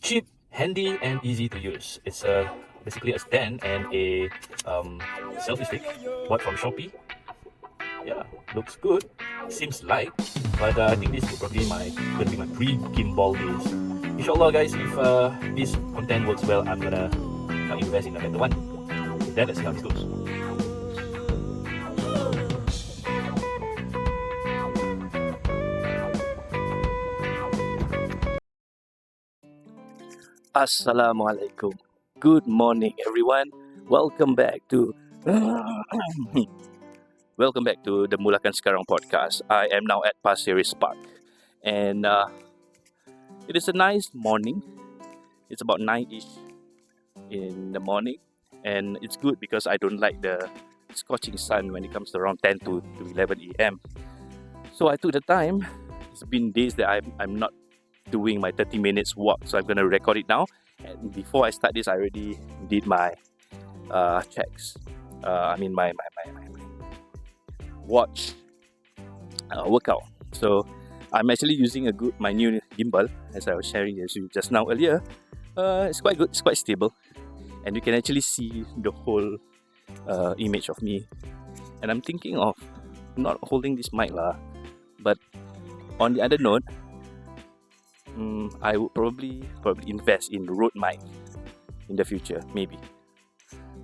cheap, handy, and easy to use. It's basically a stand and a selfie stick bought from Shopee. Yeah, looks good, seems light, but I think this will probably gonna be my pre-gimbal days. Inshallah, guys, if this content works well, I'm gonna invest in a better one. Then let's see how this goes. Assalamualaikum. Good morning, everyone. Welcome back to welcome back to the Mulakan Sekarang podcast. I am now at Pasir Ris Park, and it is a nice morning. It's about 9ish in the morning, and it's good because I don't like the scorching sun when it comes to around 10 to 11 a.m. So I took the time. It's been days that I'm not doing my 30 minutes walk, so I'm gonna record it now. And before I start this, I already did my checks. My watch workout. So I'm actually using my new gimbal, as I was sharing with you just now earlier. It's quite good. It's quite stable, and you can actually see the whole image of me. And I'm thinking of not holding this mic lah, but on the other note, I would probably invest in Rode mic in the future, maybe.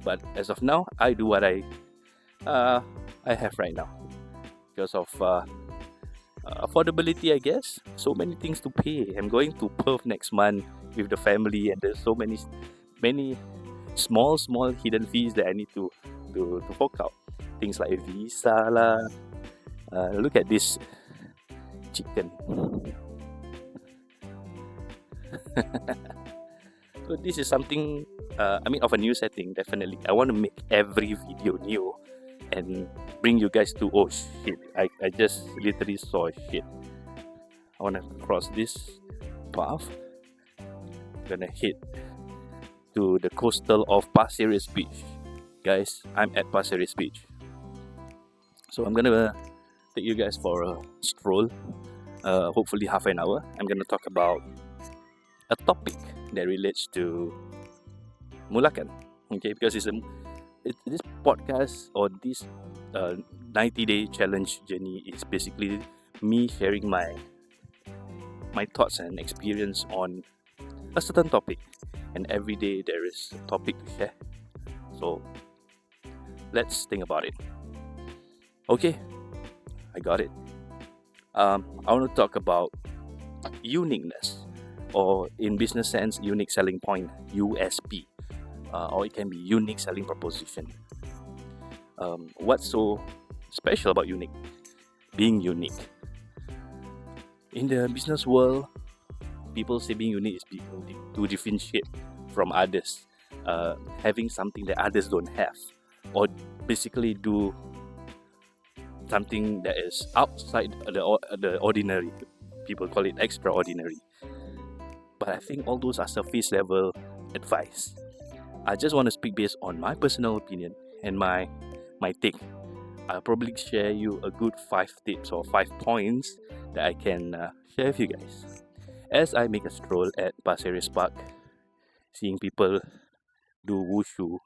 But as of now, I do what I have right now because of affordability, I guess. So many things to pay. I'm going to Perth next month with the family, and there's so many small hidden fees that I need to fork out. Things like visa lah. Look at this chicken. So this is something of a new setting. Definitely I want to make every video new and bring you guys to oh shit, I just literally saw shit. I want to cross this path. Gonna head to the coastal of Pasir Ris Beach. Guys, I'm at Pasir Ris Beach, so I'm gonna take you guys for a stroll, hopefully half an hour. I'm gonna talk about a topic that relates to Mulakan, okay? Because this podcast or this 90-day challenge journey is basically me sharing my thoughts and experience on a certain topic, and every day there is a topic to share. So let's think about it. Okay, I got it. I want to talk about uniqueness, or in business sense, unique selling point, USP, or it can be unique selling proposition. What's so special about being unique? In the business world, people say being unique is being unique, to differentiate from others, having something that others don't have, or basically do something that is outside the ordinary. People call it extraordinary. But I think all those are surface level advice. I just want to speak based on my personal opinion and my take. I'll probably share you a good 5 tips or 5 points that I can share with you guys. As I make a stroll at Pasir Ris Park, seeing people do wushu,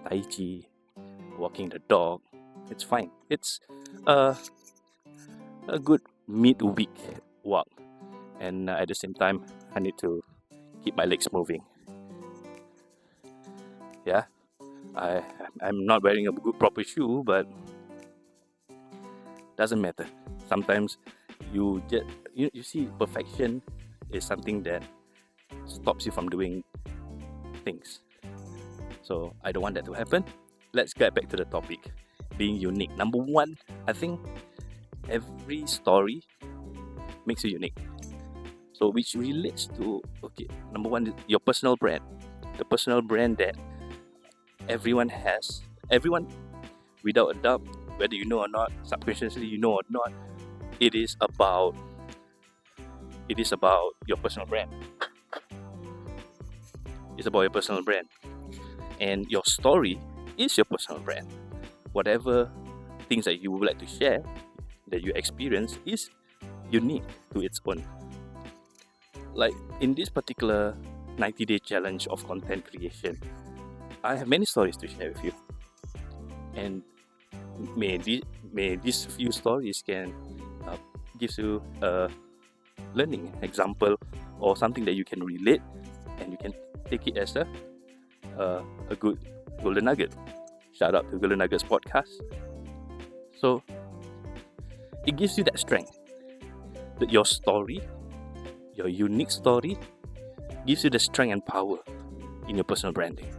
tai chi, walking the dog, it's fine. It's a good mid-week walk, and at the same time, I need to keep my legs moving. Yeah, I'm not wearing a good proper shoe, but doesn't matter. Sometimes you see, perfection is something that stops you from doing things. So I don't want that to happen. Let's get back to the topic. Being unique. Number one, I think every story makes you unique. So which relates to, okay, number one, your personal brand. The personal brand that everyone has. Everyone, without a doubt, whether you know or not, subconsciously you know or not, it is about your personal brand. It's about your personal brand. And your story is your personal brand. Whatever things that you would like to share, that you experience, is unique to its own. Like in this particular 90-day challenge of content creation. I have many stories to share with you, and may these few stories can gives you a learning example or something that you can relate, and you can take it as a good golden nugget. Shout out to Golden Nuggets podcast. So it gives you that strength that your story, your unique story, gives you the strength and power in your personal branding.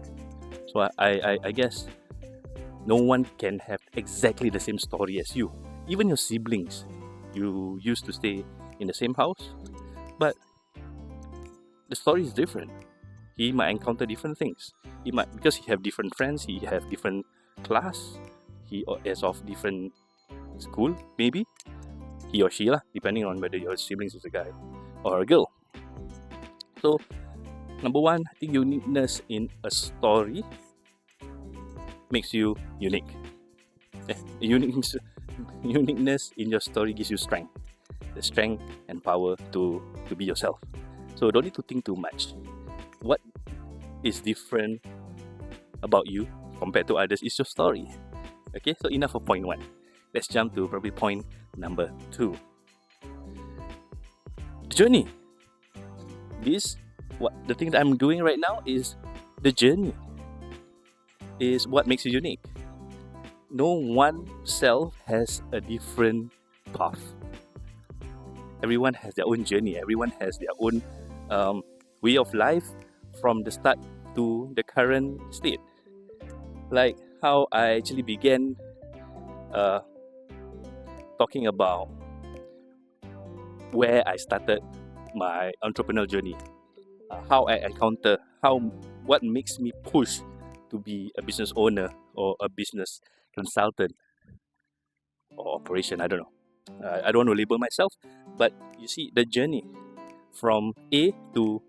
So I guess no one can have exactly the same story as you. Even your siblings, you used to stay in the same house, but the story is different. He might encounter different things. He might, because he have different friends, he have different class, he is of different school, maybe. He or she lah, depending on whether your siblings is a guy or a girl. So, number one, I think uniqueness in a story makes you unique. Uniqueness in your story gives you strength. The strength and power to be yourself. So don't need to think too much. What is different about you compared to others is your story. Okay, so enough of point one. Let's jump to probably point number two. The journey. The thing that I'm doing right now is the journey. Is what makes you unique. No one self has a different path. Everyone has their own journey. Everyone has their own way of life from the start to the current state. Like how I actually began talking about where I started my entrepreneurial journey, how I encounter, what makes me push to be a business owner or a business consultant or operation. I don't know. I don't want to label myself, but you see the journey from A to,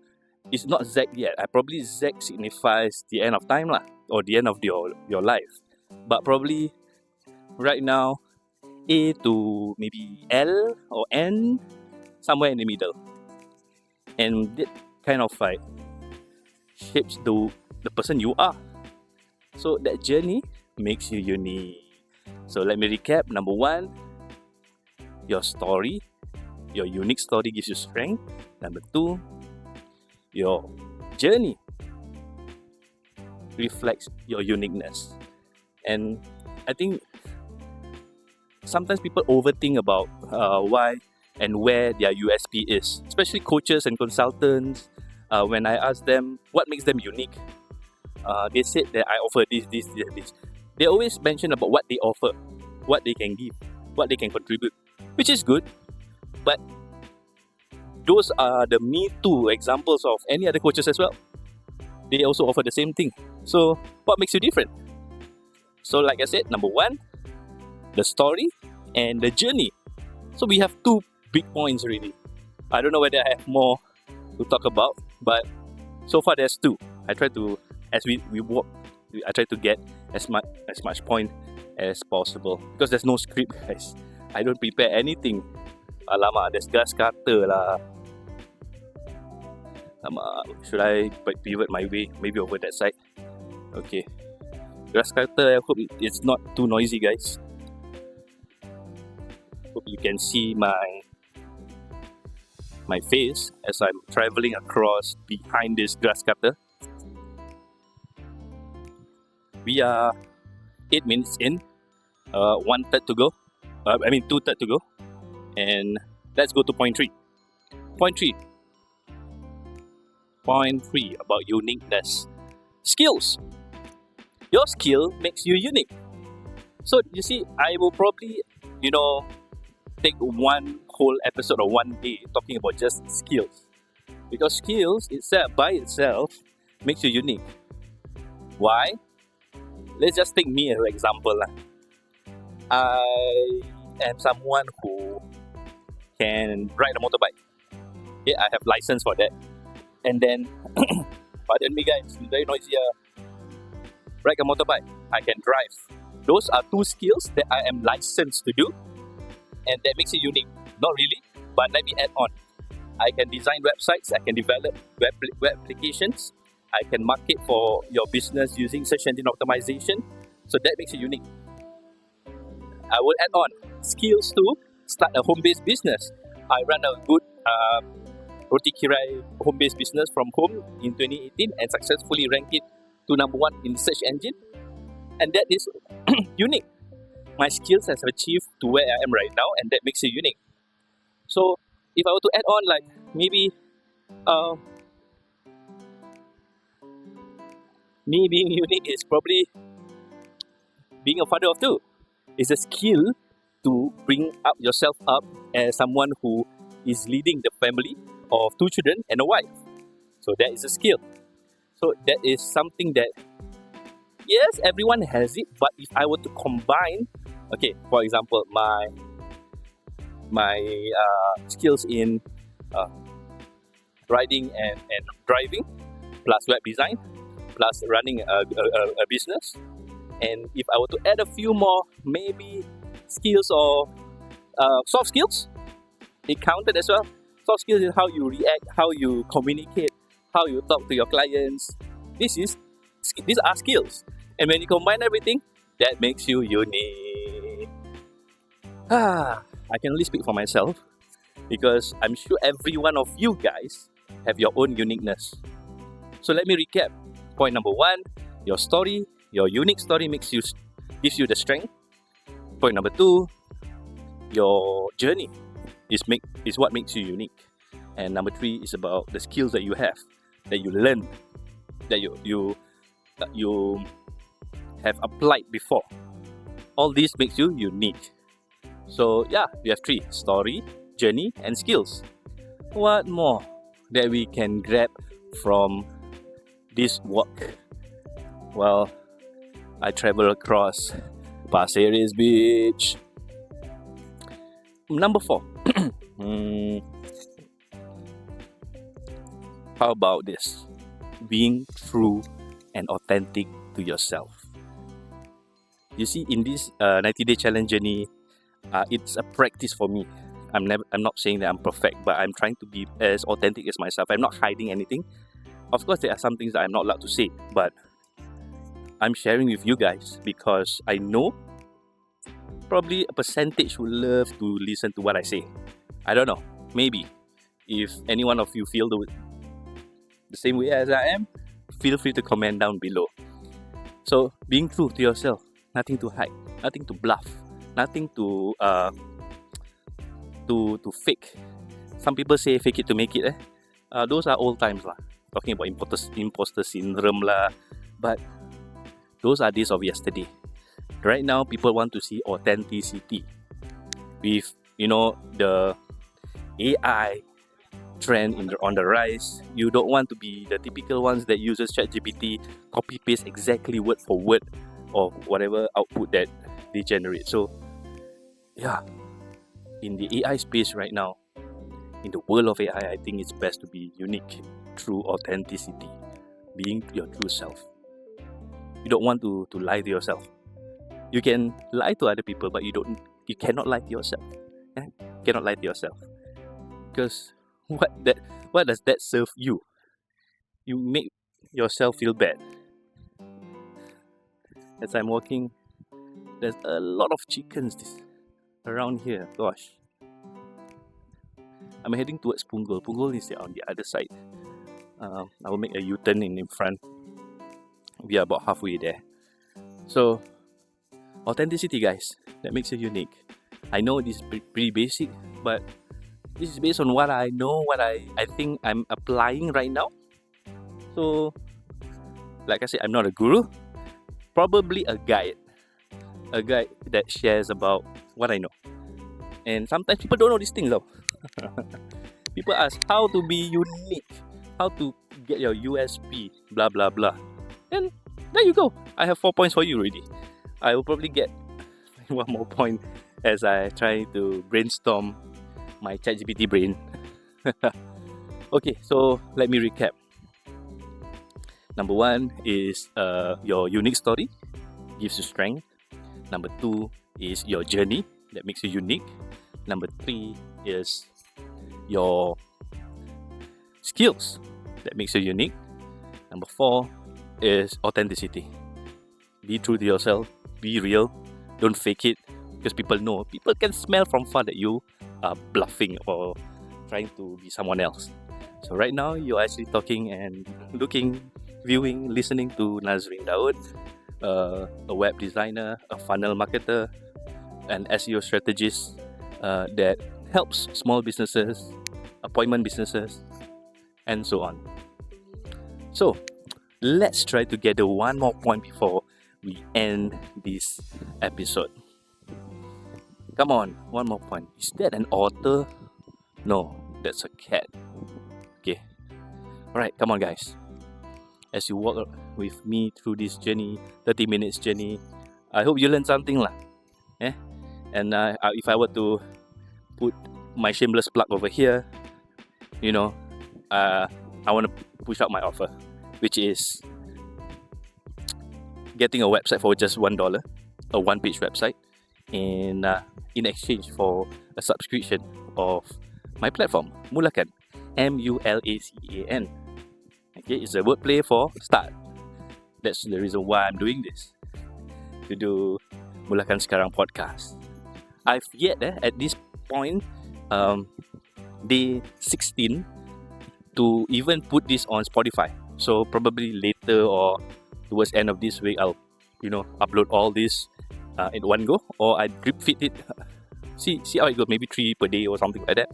it's not Z yet. Probably Z signifies the end of time lah, or the end of your life. But probably right now, A to maybe L or N, somewhere in the middle. And that kind of like shapes the person you are. So that journey makes you unique. So let me recap. Number one, your story, your unique story gives you strength. Number two, your journey reflects your uniqueness. And I think sometimes people overthink about why and where their USP is, especially coaches and consultants. When I ask them what makes them unique, they said that I offer this. They always mention about what they offer, what they can give, what they can contribute, which is good. But those are the Me Too examples of any other coaches as well. They also offer the same thing. So what makes you different? So like I said, number one, the story and the journey. So we have two big points already. I don't know whether I have more to talk about, but so far there's two. I try to, as we walk, I try to get as much point as possible, because there's no script, guys. I don't prepare anything. Alamak, there's gas cutter lah. Should I pivot my way? Maybe over that side. Okay. Grass cutter, I hope it's not too noisy, guys. Hope you can see my face as I'm traveling across behind this grass cutter. We are 8 minutes in, 1/3 to go. 2/3 to go. And let's go to point 3. Point 3 about uniqueness. Skills. Your skill makes you unique. So you see, I will probably, take one whole episode or one day talking about just skills. Because skills by itself makes you unique. Why? Let's just take me as an example lah. I am someone who can ride a motorbike. Okay, I have license for that. And then, pardon me guys, it's very noisy. Ride a motorbike. I can drive. Those are two skills that I am licensed to do, and that makes it unique. Not really, but let me add on. I can design websites, I can develop web applications, I can market for your business using search engine optimization. So that makes it unique. I will add on skills to start a home-based business. I run a good roti kirai home-based business from home in 2018 and successfully ranked it to number 1 in the search engine. And that is unique. My skills has achieved to where I am right now, and that makes it unique. So if I were to add on, like maybe me being unique is probably being a father of 2. It's a skill to bring up yourself up as someone who is leading the family of 2 children and a wife. So that is a skill. So that is something that, yes, everyone has it, but if I were to combine, okay, for example, my skills in riding and driving, plus web design, plus running a business, and if I were to add a few more, maybe skills or soft skills, it counted as well. Soft skills is how you react, how you communicate, how you talk to your clients. These are skills, and when you combine everything, that makes you unique. I can only speak for myself because I'm sure every one of you guys have your own uniqueness. So let me recap. Point number 1, your story, your unique story gives you the strength. Point number 2, your journey is what makes you unique. And number 3 is about the skills that you have, that you learn, that you have applied before. All this makes you unique. So yeah, we have 3: story, journey, and skills. What more that we can grab from this walk? Well, I travel across Pasir Ris Beach. Number 4. How about this? Being true and authentic to yourself. You see, in this 90-day challenge journey, it's a practice for me. I'm not saying that I'm perfect, but I'm trying to be as authentic as myself. I'm not hiding anything. Of course, there are some things that I'm not allowed to say, but I'm sharing with you guys because I know probably a percentage would love to listen to what I say. I don't know. Maybe. If any one of you feel the same way as I am, feel free to comment down below. So, being true to yourself, nothing to hide, nothing to bluff, nothing to fake. Some people say fake it to make it. Those are old times lah. Talking about imposter syndrome lah. But those are days of yesterday. Right now, people want to see authenticity. With the AI trend on the rise, you don't want to be the typical ones that uses ChatGPT, copy paste exactly word for word or whatever output that they generate. So yeah, in the AI space right now, in the world of AI, I think it's best to be unique, true authenticity, being your true self. You don't want to lie to yourself. You can lie to other people, but you cannot lie to yourself. You cannot lie to yourself. Because what does that serve you? You make yourself feel bad. As I'm walking, there's a lot of chickens around here. Gosh. I'm heading towards Punggol. Punggol is on the other side. I will make a U-turn in front. We are about halfway there. So, authenticity, guys. That makes you unique. I know this is pretty basic, but this is based on what I know, what I think I'm applying right now. So, like I said, I'm not a guru. Probably a guide that shares about what I know. And sometimes people don't know these things though. People ask how to be unique, how to get your USP, blah blah blah. And there you go. I have 4 points for you already. I will probably get one more point as I try to brainstorm my ChatGPT brain. Okay, so let me recap. Number 1 is your unique story, gives you strength. Number 2 is your journey that makes you unique. Number 3 is your skills that makes you unique. Number 4 is authenticity. Be true to yourself, be real, don't fake it, because people know, people can smell from far that you are bluffing or trying to be someone else. So right now, you're actually talking and looking, viewing, listening to Nazrin Daud, a web designer, a funnel marketer, an SEO strategist that helps small businesses, appointment businesses, and so on. So let's try to gather one more point before we end this episode. Come on, one more point. Is that an otter? No, that's a cat. Okay. Alright, come on guys. As you walk with me through this journey, 30 minutes journey, I hope you learned something lah. And if I were to put my shameless plug over here, I want to push out my offer, which is getting a website for just $1, a one-page website, in exchange for a subscription of my platform, Mulakan, MULACAN. Okay, it's a wordplay for start. That's the reason why I'm doing this, to do Mulakan Sekarang podcast. I've yet at this point, day 16, to even put this on Spotify. So probably later or towards end of this week, I'll upload all this in one go, or I drip feed it. See how it goes. Maybe 3 per day or something like that,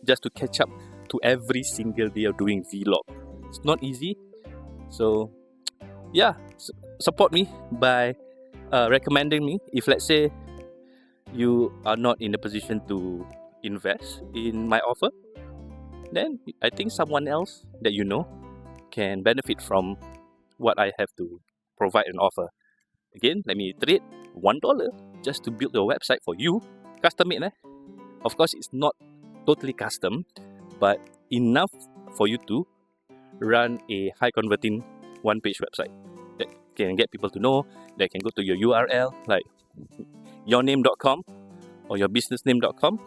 just to catch up to every single day of doing vlog. It's not easy, so yeah, support me by recommending me. If let's say you are not in a position to invest in my offer, then I think someone else that you know can benefit from what I have to provide and offer. Again, let me iterate, $1 just to build your website for you, custom made. Of course, it's not totally custom, but enough for you to run a high converting one-page website that can get people to know, that can go to your URL like yourname.com or your businessname.com,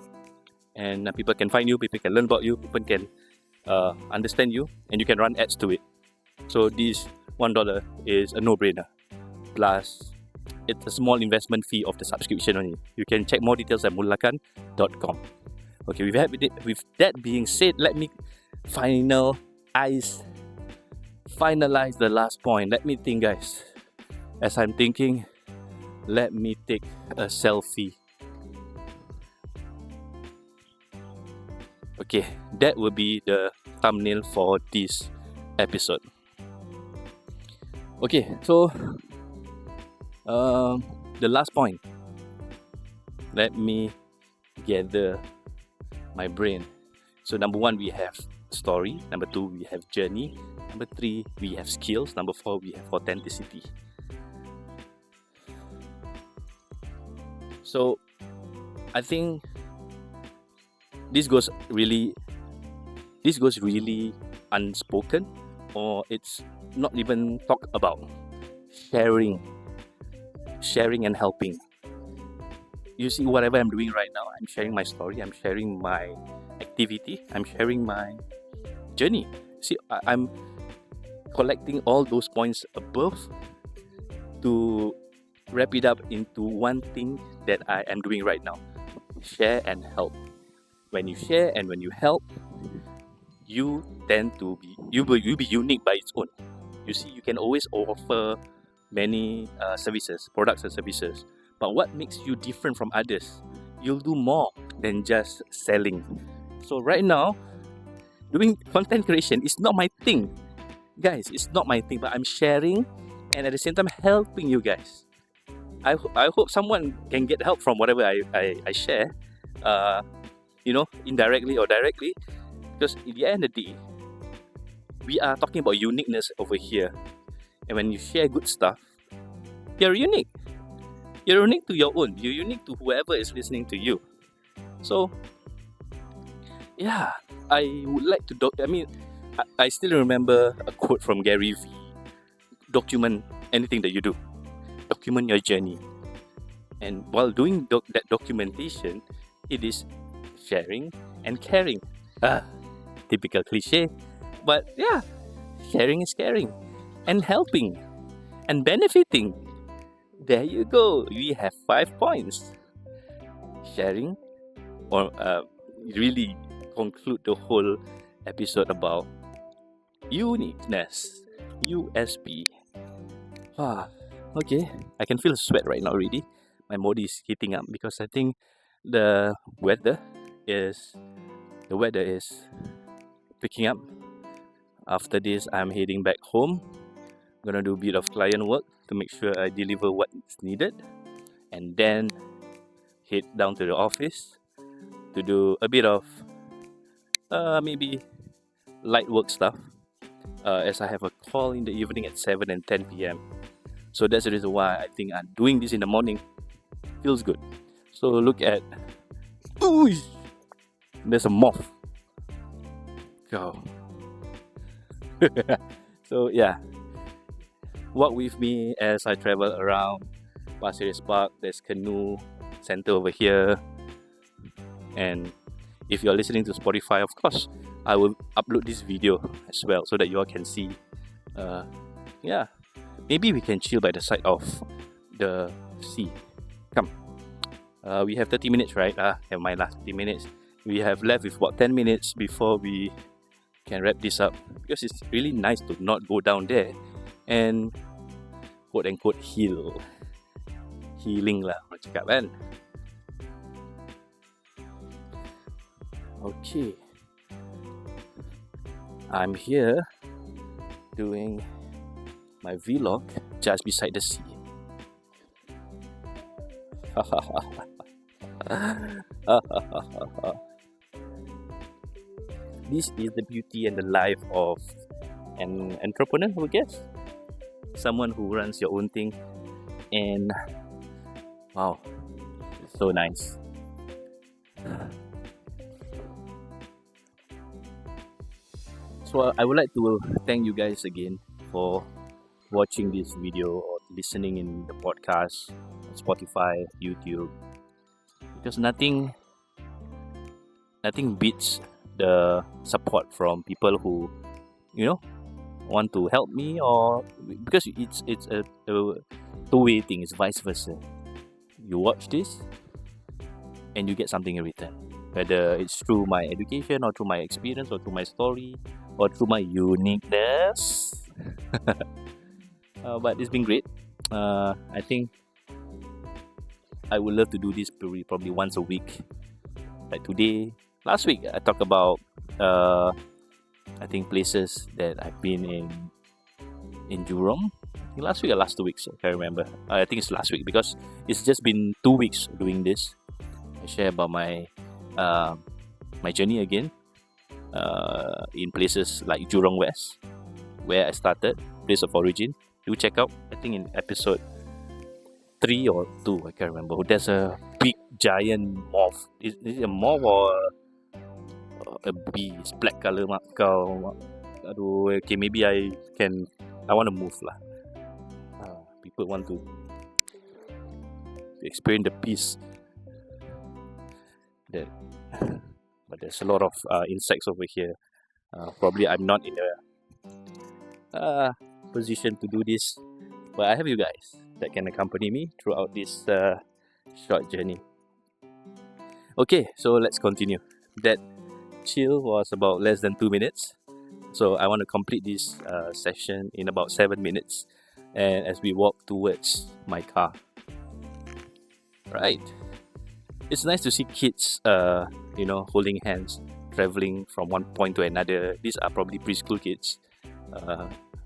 and people can find you, people can learn about you, people can understand you, and you can run ads to it. So this $1 is a no-brainer. Plus, it's a small investment fee of the subscription only. You can check more details at mulakan.com. Okay, with that being said, let me finalize the last point. Let me think, guys. As I'm thinking, let me take a selfie. Okay, that will be the thumbnail for this episode. Okay, so the last point. Let me gather my brain. So number 1, we have story. Number 2, we have journey. Number 3, we have skills. Number 4, we have authenticity. So I think this goes really unspoken, or it's not even talked about. Sharing and helping. You see, whatever I'm doing right now, I'm sharing my story, I'm sharing my activity, I'm sharing my journey. See, I'm collecting all those points above to wrap it up into one thing that I am doing right now: share and help. When you share and when you help, you tend to be you'll be unique by its own. You see, you can always offer many products and services, but what makes you different from others? You'll do more than just selling. So right now, doing content creation is not my thing, guys. It's not my thing, but I'm sharing and at the same time helping you guys. I hope someone can get help from whatever I share, indirectly or directly, because in the end of the day, we are talking about uniqueness over here. And when you share good stuff, you're unique. You're unique to your own. You're unique to whoever is listening to you. So, yeah, I would like to I still remember a quote from Gary Vee. Document anything that you do. Document your journey. And while doing that documentation, it is sharing and caring. typical cliche, but yeah, sharing is caring, and helping, and benefiting. There you go. We have 5 points. Sharing, or really conclude the whole episode about uniqueness, USP. Okay, I can feel sweat right now already. My body is heating up because I think the weather is picking up. After this, I'm heading back home. Gonna do a bit of client work to make sure I deliver what's needed, and then head down to the office to do a bit of maybe light work stuff, as I have a call in the evening at 7 and 10 p.m. So that's the reason why I think I'm doing this in the morning. Feels good. So look at... Ooh! There's a moth. Go. So yeah, walk with me as I travel around Pasir Ris Park. There's canoe center over here, and if you're listening to Spotify, of course, I will upload this video as well so that you all can see. Yeah, maybe we can chill by the side of the sea. Come. We have 30 minutes, right? Have my last 30 minutes. We have left with about 10 minutes before we can wrap this up, because it's really nice to not go down there and quote unquote healing lah orang cakap kan. Okay, I'm here doing my vlog just beside the sea. This is the beauty and the life of an entrepreneur, I guess. Someone who runs your own thing, and wow, it's so nice. So I would like to thank you guys again for watching this video or listening in the podcast, Spotify, YouTube, because nothing beats the support from people who, want to help me, or because it's a two-way thing. It's vice versa. You watch this and you get something in return, whether it's through my education or through my experience or through my story or through my uniqueness. But it's been great. I think I would love to do this probably once a week. Like today, last week I talked about I think places that I've been in Jurong. I think last week or last 2 weeks, I can't remember. I think it's last week because it's just been 2 weeks doing this. I share about my journey again in places like Jurong West, where I started, place of origin. Do check out, I think in episode 3 or 2, I can't remember. There's a big giant moth. Is it a moth or a bee? It's black colour, mak kau. Aduh, okay, maybe I want to move lah. People want to experience the peace that, but there's a lot of insects over here. Probably I'm not in a position to do this, but I have you guys that can accompany me throughout this short journey. Okay, so let's continue. That chill was about less than 2 minutes, so I want to complete this session in about 7 minutes, and as we walk towards my car. Right, it's nice to see kids holding hands, traveling from one point to another. These are probably preschool kids.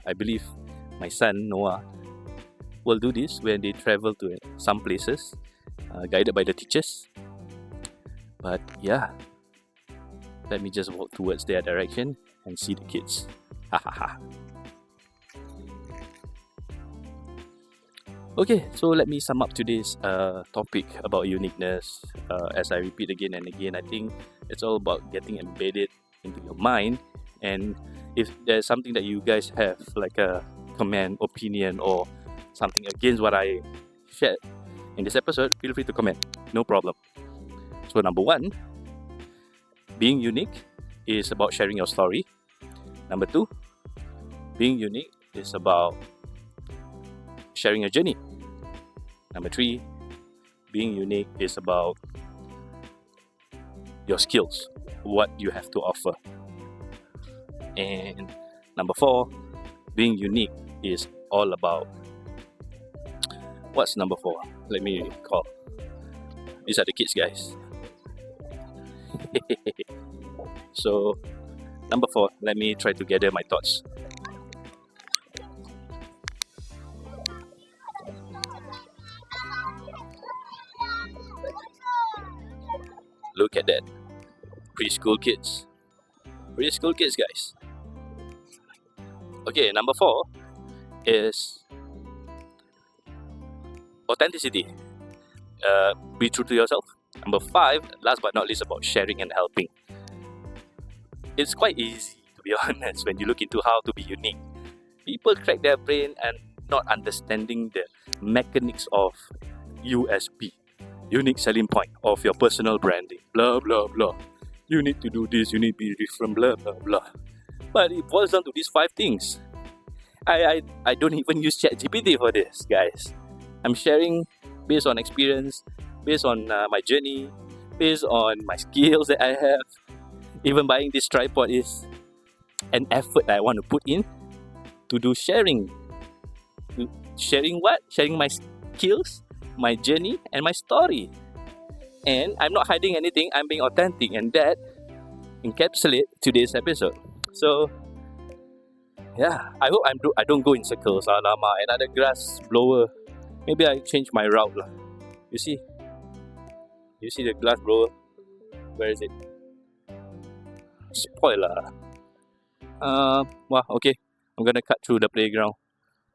I believe my son Noah will do this when they travel to some places, guided by the teachers. But yeah, let me just walk towards their direction and see the kids. Okay, so let me sum up today's topic about uniqueness. As I repeat again and again, I think it's all about getting embedded into your mind. And if there's something that you guys have, like a comment, opinion, or something against what I shared in this episode, feel free to comment. No problem. So number 1, being unique is about sharing your story. Number 2, being unique is about sharing your journey. Number 3, being unique is about your skills, what you have to offer. And number 4, being unique is all about, what's number 4? Let me call. These are the kids, guys. So, number 4, let me try to gather my thoughts. Look at that. Preschool kids. Preschool kids, guys. Okay, number 4 is authenticity. Be true to yourself. Number 5, last but not least, about sharing and helping. It's quite easy, to be honest, when you look into how to be unique. People crack their brain and not understanding the mechanics of USP, unique selling point of your personal branding. Blah, blah, blah. You need to do this, you need to be different, blah, blah, blah. But it boils down to these 5 things. I don't even use ChatGPT for this, guys. I'm sharing based on experience, based on my journey, based on my skills that I have. Even buying this tripod is an effort that I want to put in to do sharing. Sharing what? Sharing my skills, my journey, and my story. And I'm not hiding anything, I'm being authentic, and that encapsulates today's episode. So, yeah, I hope I don't go in circles. Alamak, another grass blower. Maybe I change my route lah. You see the glass blower? Where is it? Spoil lah. Wow, okay. I'm gonna cut through the playground.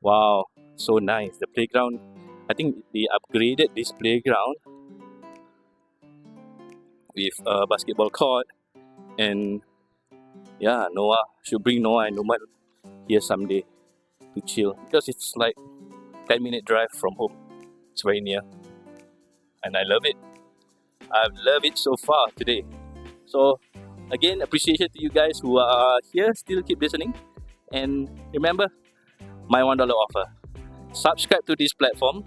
Wow, so nice. The playground, I think they upgraded this playground with a basketball court. And yeah, Noah, should bring Noah and Numan here someday to chill. Because it's like 10-minute drive from home. It's very near. And I love it. I've loved it so far today. So, again, appreciation to you guys who are here, still keep listening. And remember, my $1 offer. Subscribe to this platform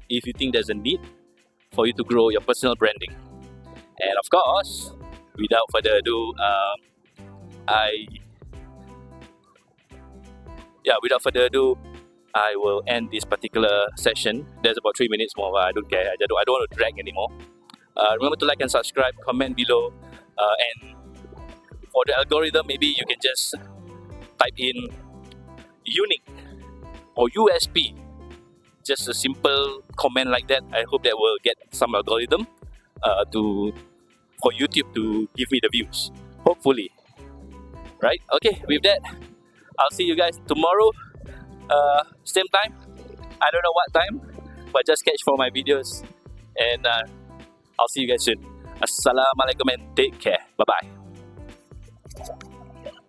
if you think there's a need for you to grow your personal branding. And of course, without further ado, I will end this particular session. There's about 3 minutes more, but I don't care. I don't want to drag anymore. Remember to like and subscribe, comment below, and for the algorithm, maybe you can just type in unique or USP. Just a simple comment like that. I hope that will get some algorithm for YouTube to give me the views. Hopefully. Right? Okay, with that, I'll see you guys tomorrow. Same time. I don't know what time, but just catch for my videos. And I'll see you guys soon. Assalamualaikum and take care. Bye-bye.